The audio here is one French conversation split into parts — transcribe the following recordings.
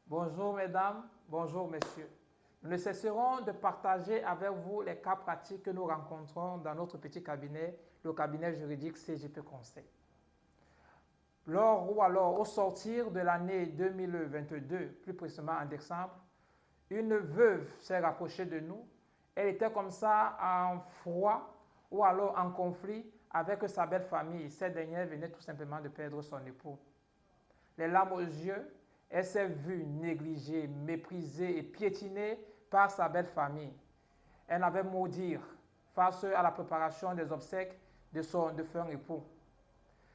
Bonjour mesdames, bonjour messieurs. Nous ne cesserons de partager avec vous les cas pratiques que nous rencontrons dans notre petit cabinet, le cabinet juridique CGP Conseil. Au sortir de l'année 2022, plus précisément en décembre, une veuve s'est rapprochée de nous. Elle était comme ça en froid ou alors en conflit avec sa belle famille. Cette dernière venait tout simplement de perdre son époux. Les larmes aux yeux, elle s'est vue négligée, méprisée et piétinée par sa belle famille. Elle n'avait mot dire face à la préparation des obsèques de son défunt époux.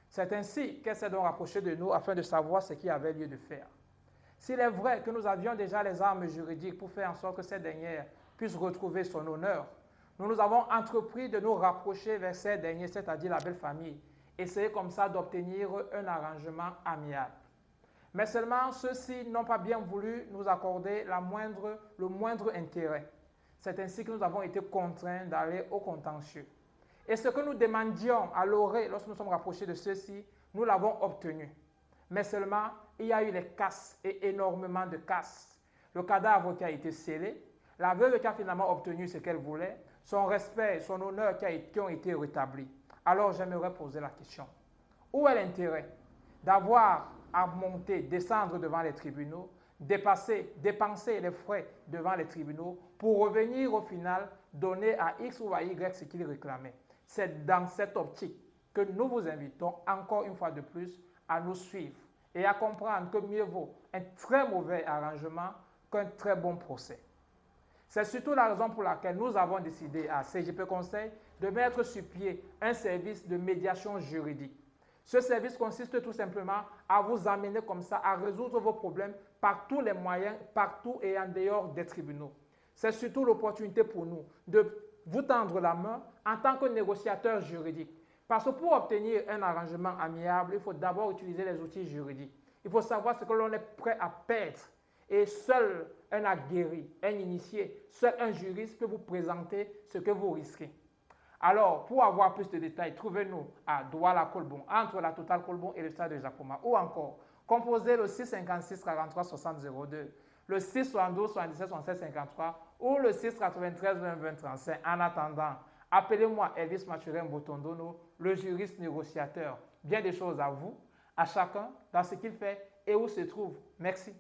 C'est ainsi qu'elle s'est donc rapprochée de nous afin de savoir ce qui avait lieu de faire. S'il est vrai que nous avions déjà les armes juridiques pour faire en sorte que cette dernière puisse retrouver son honneur, nous avons entrepris de nous rapprocher vers cette dernière, c'est-à-dire la belle famille, essayer comme ça d'obtenir un arrangement amiable. Mais seulement ceux-ci n'ont pas bien voulu nous accorder le moindre intérêt. C'est ainsi que nous avons été contraints d'aller au contentieux. Et ce que nous demandions à l'orée lorsque nous sommes rapprochés de ceux-ci, nous l'avons obtenu. Mais seulement, il y a eu les casses et énormément de casses. Le cadavre qui a été scellé, la veuve qui a finalement obtenu ce qu'elle voulait, son respect, son honneur qui ont été rétablis. Alors j'aimerais poser la question. Où est l'intérêt d'avoir à monter, descendre devant les tribunaux, dépenser les frais devant les tribunaux pour revenir au final donner à X ou à Y ce qu'il réclamait? C'est dans cette optique que nous vous invitons encore une fois de plus à nous suivre et à comprendre que mieux vaut un très mauvais arrangement qu'un très bon procès. C'est surtout la raison pour laquelle nous avons décidé à CGP Conseil de mettre sur pied un service de médiation juridique. Ce service consiste tout simplement à vous amener comme ça à résoudre vos problèmes par tous les moyens, partout et en dehors des tribunaux. C'est surtout l'opportunité pour nous de vous tendre la main en tant que négociateur juridique. Parce que pour obtenir un arrangement amiable, il faut d'abord utiliser les outils juridiques. Il faut savoir ce que l'on est prêt à perdre. Et seul un aguerri, un initié, seul un juriste peut vous présenter ce que vous risquez. Alors, pour avoir plus de détails, trouvez-nous à Douala-Colbon, entre la Total Colbon et le stade de Jacoma. Ou encore, composez le 656 43 60 02, le 672 77 67 53 ou le 693 20 20 35. En attendant, appelez-moi Elvis Mathurin Botondono, le juriste négociateur. Bien des choses à vous, à chacun, dans ce qu'il fait et où se trouve. Merci.